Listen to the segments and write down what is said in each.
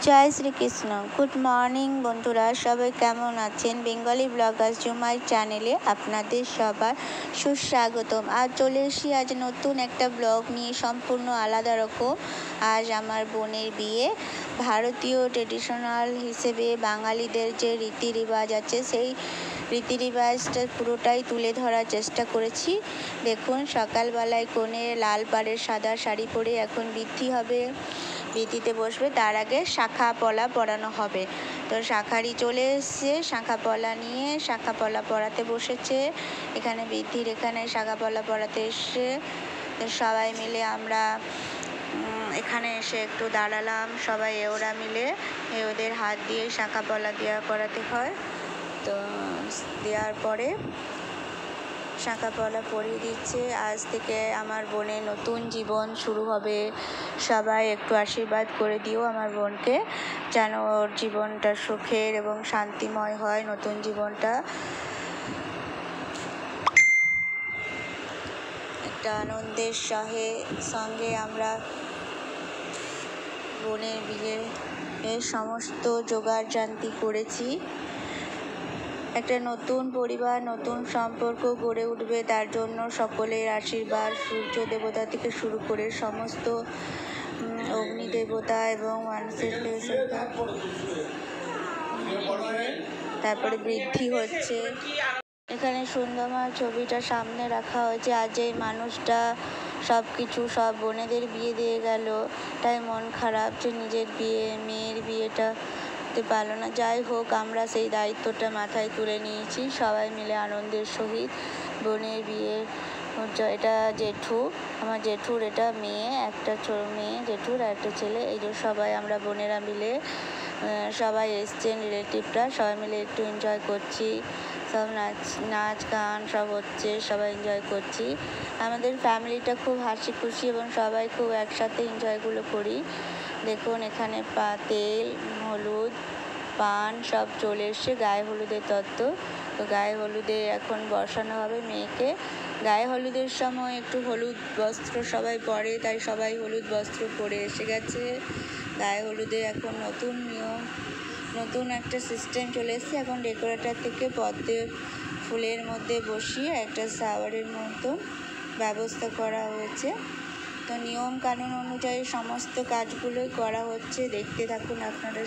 জয় Shrikrishna. Good morning বন্ধুরা, সবাই কেমন আছেন? বেঙ্গলি ব্লগার্স জুমাই চ্যানেলে আপনাদের সবার সুস্বাগতম। আজ চলে এসেছি আজ নতুন একটা ব্লগ নিয়ে, সম্পূর্ণ আলাদা রকম। আজ আমার বোনের বিয়ে। ভারতীয় ট্রেডিশনাল হিসেবে বাঙালিদের যে রীতি রেওয়াজ আছে, সেই রীতি রেওয়াজটা পুরোটাই তুলে ধরার চেষ্টা করেছি। দেখুন, সকালবেলায় কনে লাল পাড়ের সাদা শাড়ি পরে এখন বৃদ্ধি হবে, বৃদ্ধিতে বসবে। তার আগে শাঁখা পলা পরানো হবে। তো শাঁখারি চলে এসছে, শাঁখা পলা নিয়ে শাঁখা পলা পরাতে বসেছে। এখানে বৃদ্ধির এখানে শাঁখা পলা পরাতে এসছে। তো সবাই মিলে আমরা এখানে এসে একটু দাঁড়ালাম, সবাই ওরা মিলে ওদের হাত দিয়ে শাঁখা পলা দেওয়া করাতে হয়। তো দেওয়ার পরে শাঁখা পলা পরিয়ে দিচ্ছে। আজ থেকে আমার বোনের নতুন জীবন শুরু হবে। সবাই একটু আশীর্বাদ করে দিও আমার বোনকে, যেন ওর জীবনটা সুখের এবং শান্তিময় হয়। নতুন জীবনটা একটা আনন্দের সঙ্গে আমরা বোনের বিয়ের সমস্ত জোগাড় জান্তি করেছি। একটা নতুন পরিবার, নতুন সম্পর্ক গড়ে উঠবে, তার জন্য সকলের আশীর্বাদ, সূর্য দেবতা থেকে শুরু করে সমস্ত অগ্নি দেবতা এবং মানুষের তারপরে বৃদ্ধি হচ্ছে। এখানে সুন্দরমা ছবিটা সামনে রাখা হয়েছে। আজ এই মানুষটা সব বোনেদের বিয়ে দিয়ে গেল, তাই মন খারাপ যে নিজের মেয়ের বিয়েটা হতে পারলো না। যাই হোক, আমরা সেই দায়িত্বটা মাথায় তুলে নিয়েছি সবাই মিলে আনন্দের সহিত। বোনের বিয়ে, এটা জেঠু, আমার জেঠুর এটা মেয়ে, একটা মেয়ে জেঠুর আর একটা ছেলে। এই যে সবাই আমরা বোনেরা মিলে সবাই এসছেন, রিলেটিভরা, সবাই মিলে একটু এনজয় করছি। সব নাচ গান সব হচ্ছে, সবাই এনজয় করছি। আমাদের ফ্যামিলিটা খুব হাসি খুশি এবং সবাই খুব একসাথে এনজয়গুলো করি। দেখুন, এখানে তেল, হলুদ, পান সব চলে এসছে। গায়ে হলুদের তত্ত্ব। তো গায়ে হলুদে এখন বসানো হবে মেয়েকে। গায়ে হলুদের সময় একটু হলুদ বস্ত্র সবাই পরে, তাই সবাই হলুদ বস্ত্র পরে এসে গেছে। গায়ে হলুদে এখন নতুন নিয়ম, নতুন একটা সিস্টেম চলে এসেছে। এখন ডেকোরেটর থেকে পদ্মের ফুলের মধ্যে বসিয়ে একটা শাওয়ারের মতন ব্যবস্থা করা হয়েছে। তো নিয়ম কানুন অনুযায়ী সমস্ত কাজগুলোই করা হচ্ছে। দেখতে থাকুন আপনারা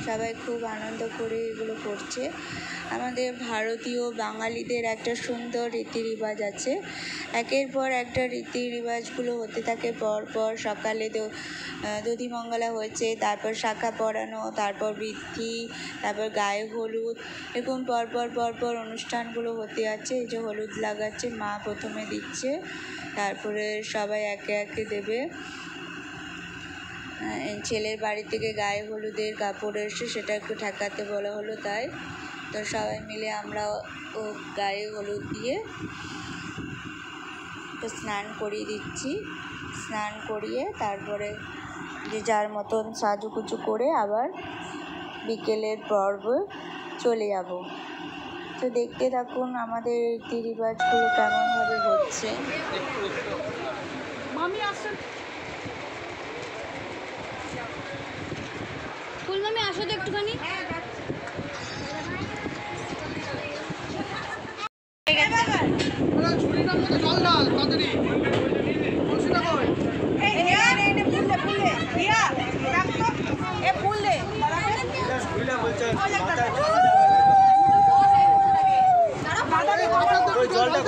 সবাই খুব আনন্দ করে এগুলো করছে। আমাদের ভারতীয় বাঙালিদের একটা সুন্দর রীতি রেওয়াজ আছে। একের পর একটা রীতি রেওয়াজগুলো হতে থাকে পরপর। সকালে দধিমঙ্গলা হয়েছে, তারপর শাঁখা পরানো, তারপর বৃদ্ধি, তারপর গায়ে হলুদ, এরকম পরপর অনুষ্ঠানগুলো হতে আছে। এই যে হলুদ লাগাচ্ছে, মা প্রথমে দিচ্ছে, তারপরে সবাই একে একে দেবে। ছেলের বাড়ি থেকে গায়ে হলুদের কাপড় এসে সেটা একটু ঠেকাতে বলা হলো, তাই তো সবাই মিলে আমরা গায়ে হলুদ দিয়ে স্নান করিয়ে দিচ্ছি। স্নান করিয়ে তারপরে যে যার মতন সাজুগুজু করে আবার বিকেলের পর্ব চলে যাব। তো দেখতে থাকুন আমাদের রীতি রেওয়াজগুলো কেমনভাবে হচ্ছে। ফুলমামি আসো তো একটুখানি। জলটা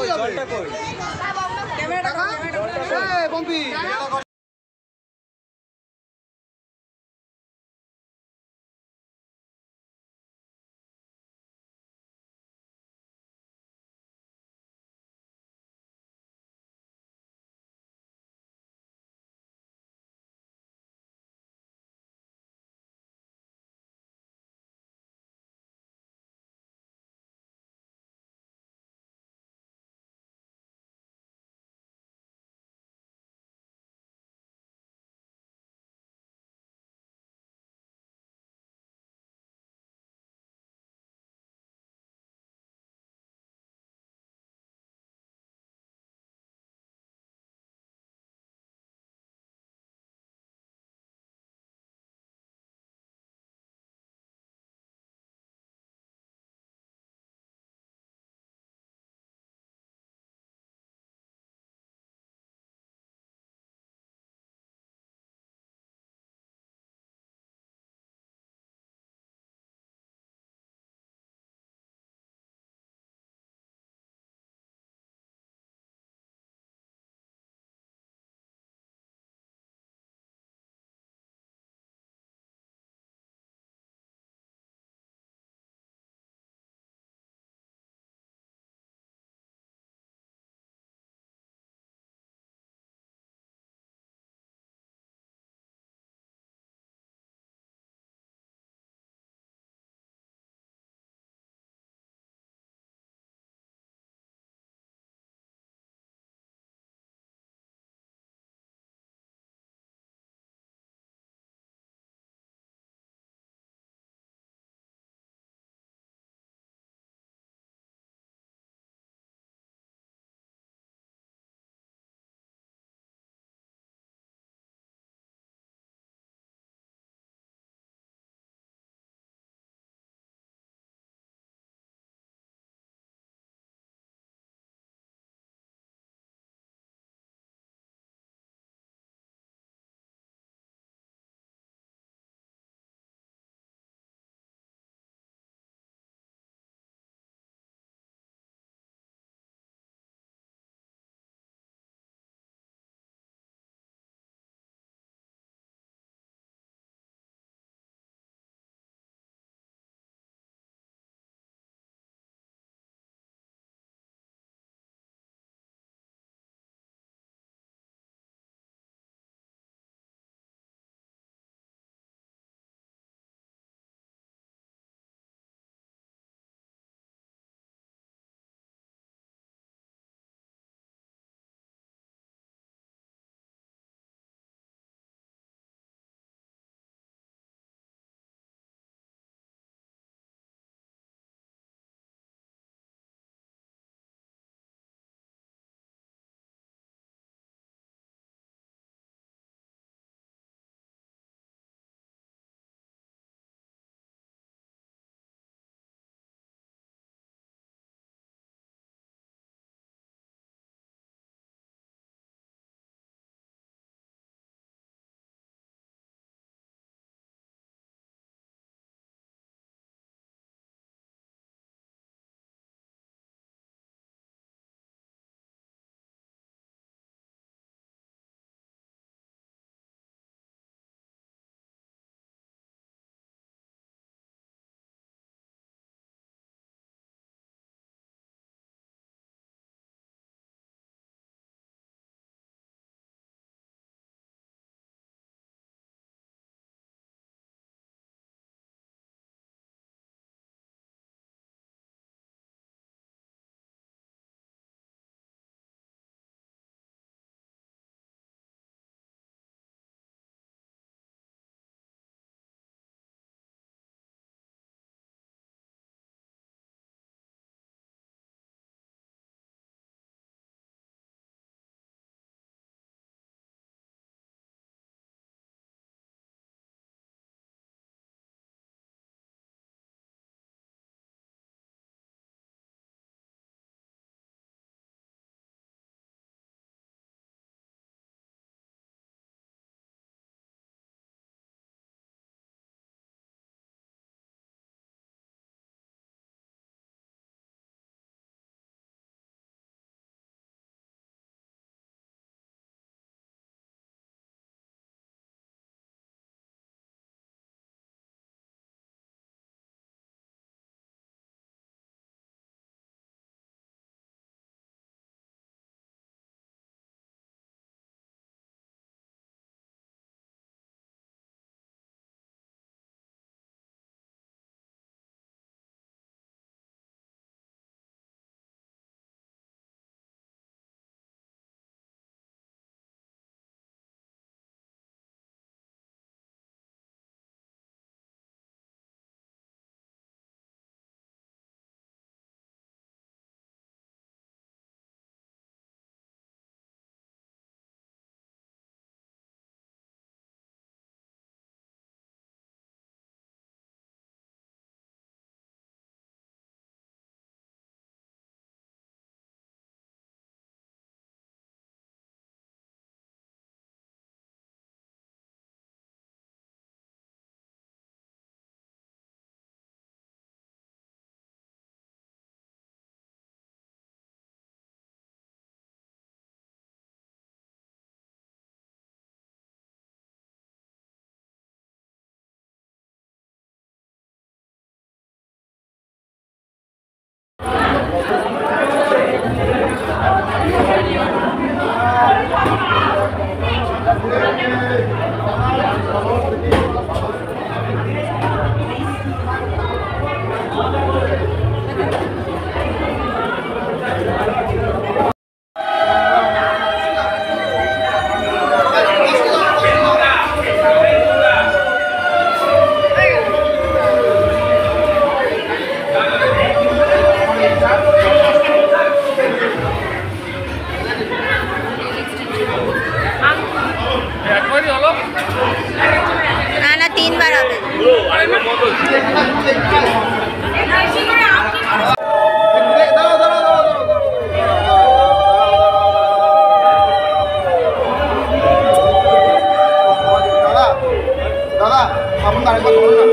দাদা আপনার আরেকবার বলুন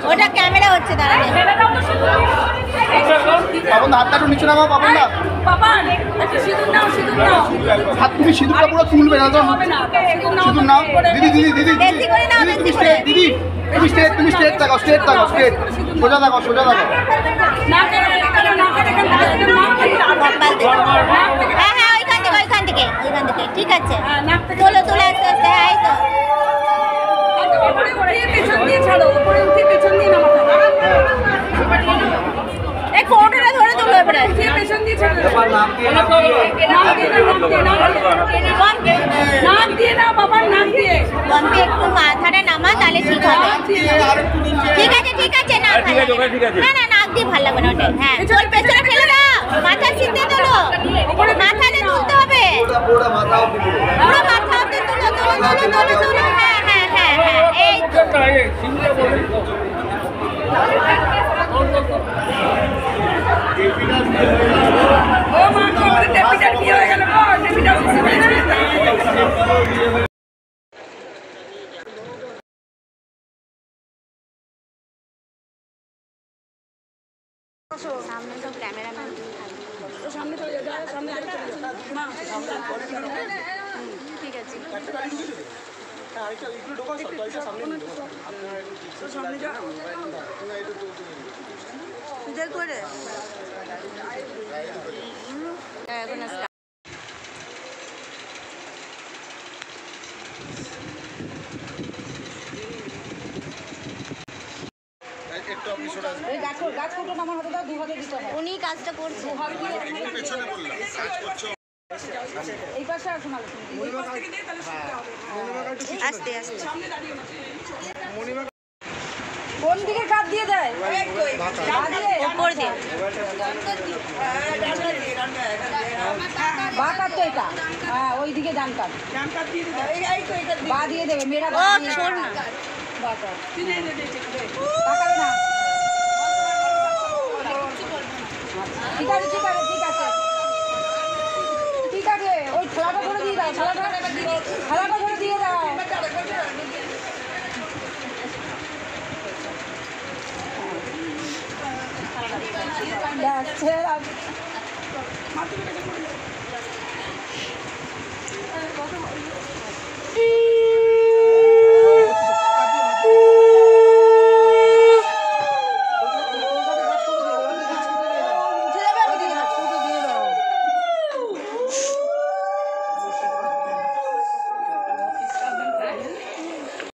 ওটা ক্যামেরা হচ্ছে দাঁড়ান বাবন হাতটা একটু নিচে নামাও বাবন না হাত তুমি সিঁদুরটা পুরো তুলবে না তো সিঁদুর নাও দিদি দিদি দিদি দিদি দিদি তুমি স্ট্রেট থাকো স্ট্রেট সোজা থাকো হ্যাঁ হ্যাঁ ওইখান থেকে ঠিক আছে তোলো আস্তে আস্তে হ্যাঁ এই কোটটা ধরে তোলো এবারে পেছন দিয়ে একটু মাথাটা নামা তাহলে ঠিক হবে ঠিক আছে না নাক দিয়ে ভালো লাগবে না ওটা হ্যাঁ চল পেছনে ফেলে না মাথা সিধে তোলো মাথাটা তুলতে হবে পুরো মাথা অবধি তোলো হ্যাঁ এই তো সামনে সব ক্যামেরাম্যান সামনে চলে যাও সামনে ঠিক আছে করে উনি কাজটা করছে আস্তে কোন দিকে কাট দিয়ে দেয় উপর দিয়ে বা কাট তো এটা হ্যাঁ ওই দিকে ডান কাট বা দিয়ে দেবে মেয়েরা ও ছোড় না বা কাট তাকাবে না ঠিক আছে ওই খেলাটা করে দিয়ে দাও খেলাটা